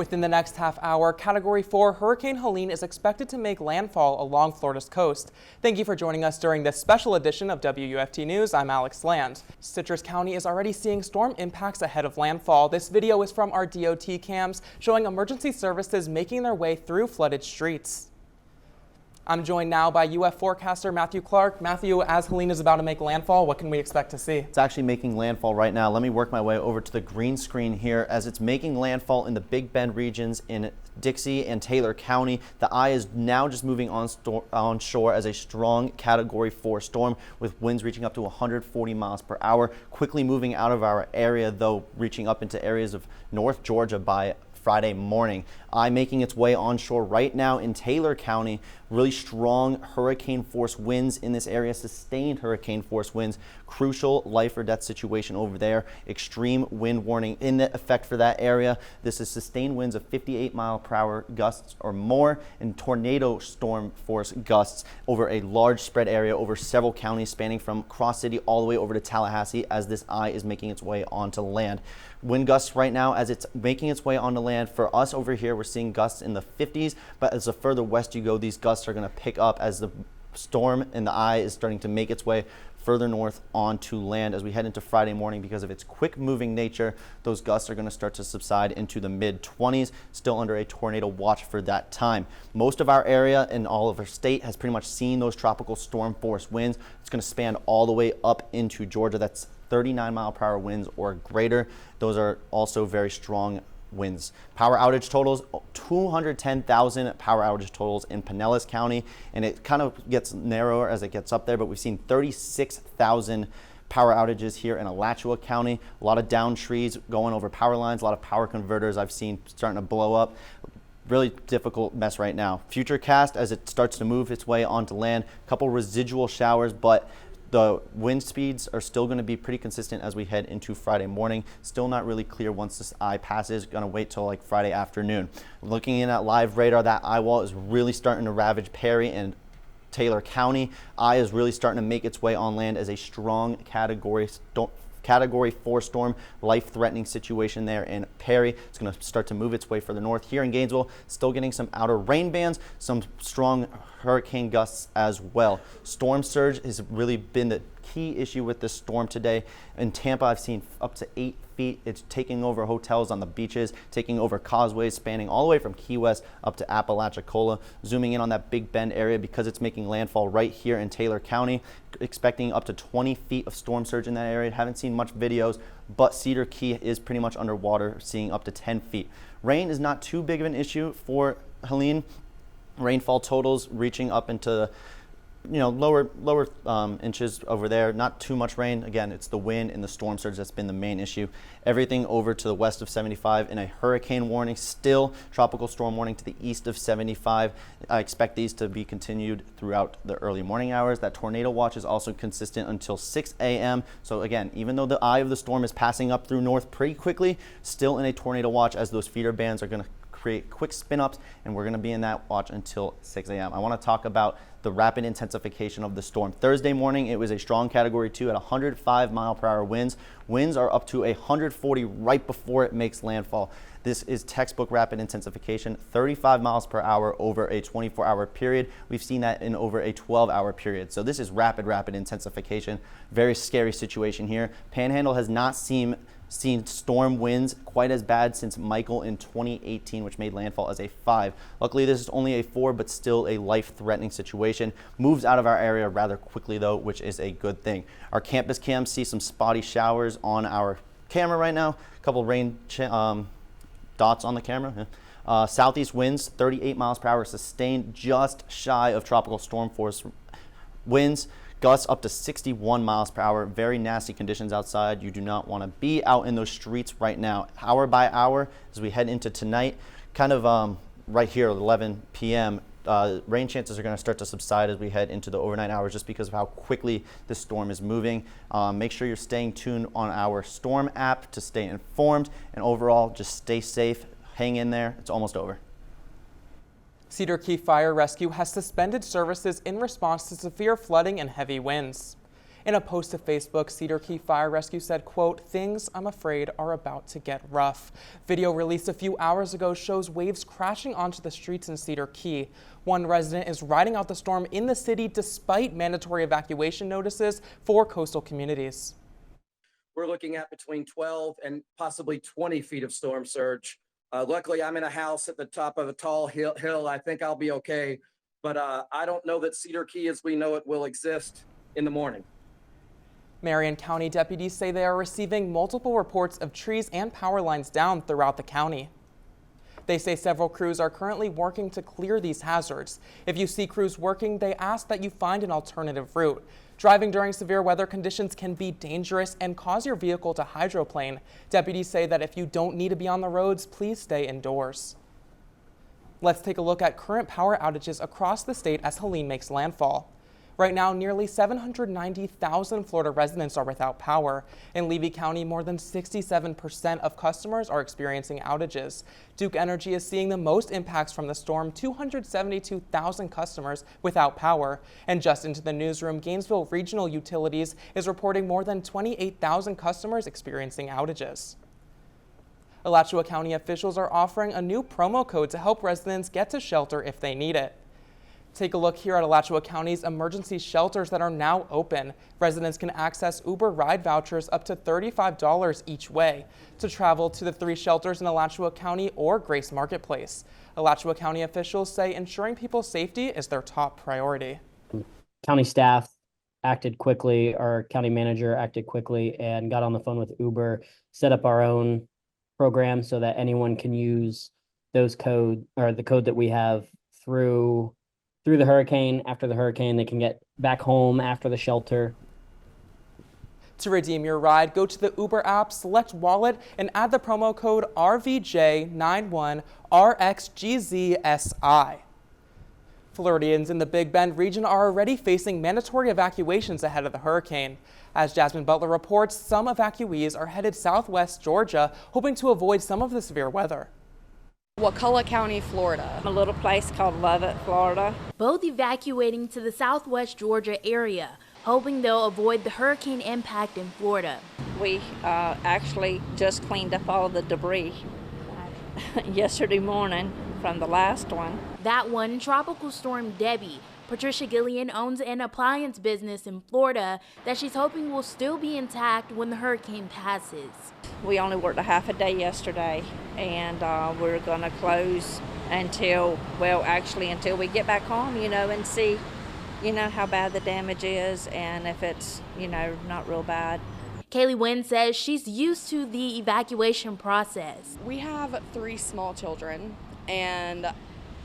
Within the next half hour, Category 4 Hurricane Helene is expected to make landfall along Florida's coast. Thank you for joining us during this special edition of WUFT News. I'm Alex Land. Citrus County is already seeing storm impacts ahead of landfall. This video is from our DOT cams showing emergency services making their way through flooded streets. I'm joined now by UF forecaster Matthew Clark. Matthew, as Helene is about to make landfall, what can we expect to see? It's actually making landfall right now. Let me work my way over to the green screen here as it's making landfall in the Big Bend regions in Dixie and Taylor County. The eye is now just moving on shore as a strong Category 4 storm with winds reaching up to 140 miles per hour. Quickly moving out of our area, though, reaching up into areas of North Georgia by Friday morning. Eye making its way onshore right now in Taylor County. Really strong hurricane force winds in this area, sustained hurricane force winds. Crucial life or death situation over there. Extreme wind warning in effect for that area. This is sustained winds of 58 mile per hour gusts or more and tornado storm force gusts over a large spread area over several counties spanning from Cross City all the way over to Tallahassee as this eye is making its way onto land. Wind gusts right now as it's making its way onto land. For us over here, we're seeing gusts in the 50s, but as the further west you go, these gusts are going to pick up as the storm in the eye is starting to make its way further north onto land. As we head into Friday morning, because of its quick moving nature, those gusts are going to start to subside into the mid 20s, still under a tornado watch for that time. Most of our area and all of our state has pretty much seen those tropical storm force winds. It's going to span all the way up into Georgia. That's 39 mile per hour winds or greater. Those are also very strong winds. Power outage totals, 210,000 power outage totals in Pinellas County, and it kind of gets narrower as it gets up there, but we've seen 36,000 power outages here in Alachua County. A lot of downed trees going over power lines, a lot of power converters I've seen starting to blow up. Really difficult mess right now. Futurecast as it starts to move its way onto land, a couple residual showers, but the wind speeds are still going to be pretty consistent as we head into Friday morning. Still not really clear once this eye passes. Going to wait till like Friday afternoon. Looking in at live radar, that eye wall is really starting to ravage Perry and Taylor County. Eye is really starting to make its way on land as a strong Category 4 storm, life-threatening situation there in Perry. It's going to start to move its way further north. Here in Gainesville, still getting some outer rain bands, some strong hurricane gusts as well. Storm surge has really been the key issue with this storm today. In Tampa, I've seen up to 8 feet. It's taking over hotels on the beaches, taking over causeways, spanning all the way from Key West up to Apalachicola. Zooming in on that Big Bend area because it's making landfall right here in Taylor County. Expecting up to 20 feet of storm surge in that area. Haven't seen much videos, but Cedar Key is pretty much underwater, seeing up to 10 feet. Rain is not too big of an issue for Helene. Rainfall totals reaching up into lower inches over there. Not too much rain. Again, it's the wind and the storm surge that's been the main issue. Everything over to the west of 75 in a hurricane warning, still tropical storm warning to the east of 75. I expect these to be continued throughout the early morning hours. That tornado watch is also consistent until 6 a.m. So again, even though the eye of the storm is passing up through north pretty quickly, still in a tornado watch as those feeder bands are going to create quick spin-ups, and we're going to be in that watch until 6 a.m. I want to talk about the rapid intensification of the storm. Thursday morning, it was a strong Category 2 at 105 mile per hour winds. Winds are up to 140 right before it makes landfall. This is textbook rapid intensification, 35 miles per hour over a 24-hour period. We've seen that in over a 12-hour period. So this is rapid intensification. Very scary situation here. Panhandle has not seen storm winds quite as bad since Michael in 2018, which made landfall as a 5. Luckily, this is only a 4, but still a life-threatening situation. Moves out of our area rather quickly, though, which is a good thing. Our campus cams see some spotty showers on our camera right now. A couple rain dots on the camera. Southeast winds, 38 miles per hour, sustained, just shy of tropical storm force winds. Gusts up to 61 miles per hour. Very nasty conditions outside. You do not want to be out in those streets right now. Hour by hour as we head into tonight, kind of right here at 11 p.m., rain chances are going to start to subside as we head into the overnight hours just because of how quickly this storm is moving. Make sure you're staying tuned on our storm app to stay informed, and overall, just stay safe. Hang in there. It's almost over. Cedar Key Fire Rescue has suspended services in response to severe flooding and heavy winds. In a post to Facebook, Cedar Key Fire Rescue said, quote, "Things, I'm afraid, are about to get rough." Video released a few hours ago shows waves crashing onto the streets in Cedar Key. One resident is riding out the storm in the city despite mandatory evacuation notices for coastal communities. We're looking at between 12 and possibly 20 feet of storm surge. Luckily, I'm in a house at the top of a tall hill. I think I'll be okay, but I don't know that Cedar Key as we know it will exist in the morning. Marion County deputies say they are receiving multiple reports of trees and power lines down throughout the county. They say several crews are currently working to clear these hazards. If you see crews working, they ask that you find an alternative route. Driving during severe weather conditions can be dangerous and cause your vehicle to hydroplane. Deputies say that if you don't need to be on the roads, please stay indoors. Let's take a look at current power outages across the state as Helene makes landfall. Right now, nearly 790,000 Florida residents are without power. In Levy County, more than 67% of customers are experiencing outages. Duke Energy is seeing the most impacts from the storm, 272,000 customers without power. And just into the newsroom, Gainesville Regional Utilities is reporting more than 28,000 customers experiencing outages. Alachua County officials are offering a new promo code to help residents get to shelter if they need it. Take a look here at Alachua County's emergency shelters that are now open. Residents can access Uber ride vouchers up to $35 each way to travel to the 3 shelters in Alachua County or Grace Marketplace. Alachua County officials say ensuring people's safety is their top priority. County staff acted quickly, our county manager acted quickly and got on the phone with Uber, set up our own program so that anyone can use those code or the code that we have through the hurricane. After the hurricane, they can get back home after the shelter. To redeem your ride, go to the Uber app, select wallet, and add the promo code RVJ91RXGZSI. Floridians in the Big Bend region are already facing mandatory evacuations ahead of the hurricane. As Jasmine Butler reports, some evacuees are headed southwest Georgia, hoping to avoid some of the severe weather. Wakulla County, Florida. A little place called Lovett, Florida. Both evacuating to the southwest Georgia area, hoping they'll avoid the hurricane impact in Florida. We actually just cleaned up all the debris yesterday morning from the last one. That one, Tropical Storm Debbie. Patricia Gillian owns an appliance business in Florida that she's hoping will still be intact when the hurricane passes. We only worked a half a day yesterday, and we're going to close until we get back home, and see, how bad the damage is and if it's, not real bad. Kaylee Wynn says she's used to the evacuation process. We have 3 small children, and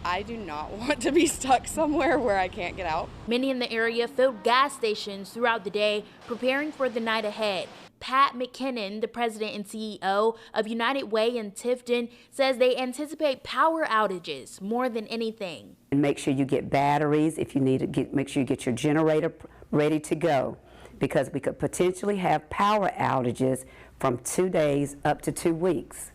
I do not want to be stuck somewhere where I can't get out. Many in the area filled gas stations throughout the day, preparing for the night ahead. Pat McKinnon, the president and CEO of United Way in Tifton, says they anticipate power outages more than anything. And make sure you get batteries. If you need to make sure you get your generator ready to go, because we could potentially have power outages from 2 days up to 2 weeks.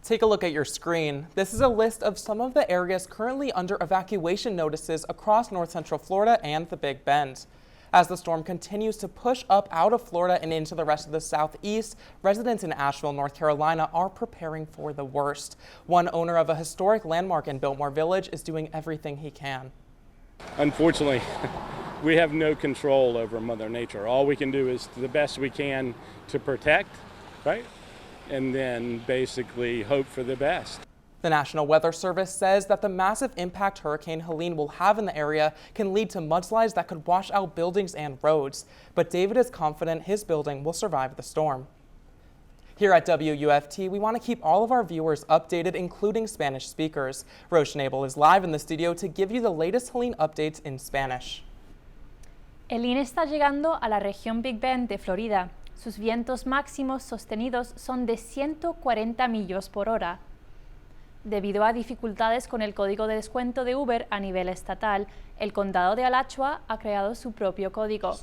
Take a look at your screen. This is a list of some of the areas currently under evacuation notices across north central Florida and the Big Bend. As the storm continues to push up out of Florida and into the rest of the southeast, residents in Asheville, North Carolina are preparing for the worst. One owner of a historic landmark in Biltmore Village is doing everything he can. Unfortunately, we have no control over Mother Nature. All we can do is the best we can to protect, right? And then basically hope for the best. The National Weather Service says that the massive impact Hurricane Helene will have in the area can lead to mudslides that could wash out buildings and roads. But David is confident his building will survive the storm. Here at WUFT, we want to keep all of our viewers updated, including Spanish speakers. Schnabel is live in the studio to give you the latest Helene updates in Spanish. Helene está llegando a la región Big Bend de Florida. Sus vientos máximos sostenidos son de 140 millas por hora. Debido a dificultades con el código de descuento de Uber a nivel estatal, el condado de Alachua ha creado su propio código.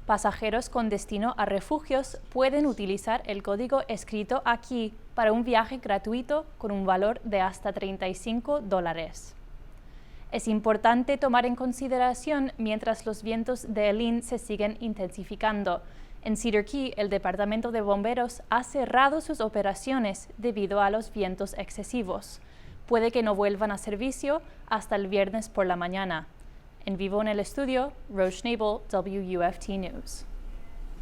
Pasajeros con destino a refugios pueden utilizar el código escrito aquí para un viaje gratuito con un valor de hasta $35. Es importante tomar en consideración mientras los vientos de Helene se siguen intensificando. En Cedar Key, el Departamento de Bomberos ha cerrado sus operaciones debido a los vientos excesivos. Puede que no vuelvan a servicio hasta el viernes por la mañana. En vivo en el estudio, Rose Schnabel, WUFT News.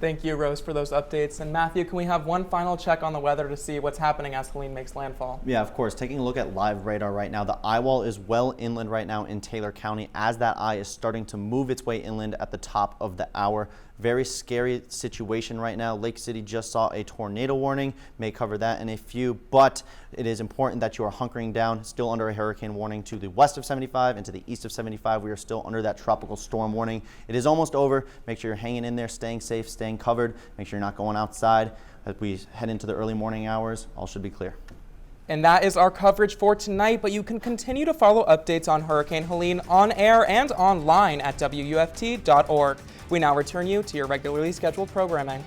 Thank you, Rose, for those updates. And Matthew, can we have one final check on the weather to see what's happening as Helene makes landfall? Yeah, of course. Taking a look at live radar right now, the eye wall is well inland right now in Taylor County as that eye is starting to move its way inland at the top of the hour. Very scary situation right now. Lake City just saw a tornado warning. May cover that in a few, but it is important that you are hunkering down. Still under a hurricane warning to the west of 75 and to the east of 75. We are still under that tropical storm warning. It is almost over. Make sure you're hanging in there, staying safe, staying covered. Make sure you're not going outside. As we head into the early morning hours, all should be clear. And that is our coverage for tonight, but you can continue to follow updates on Hurricane Helene on air and online at WUFT.org. We now return you to your regularly scheduled programming.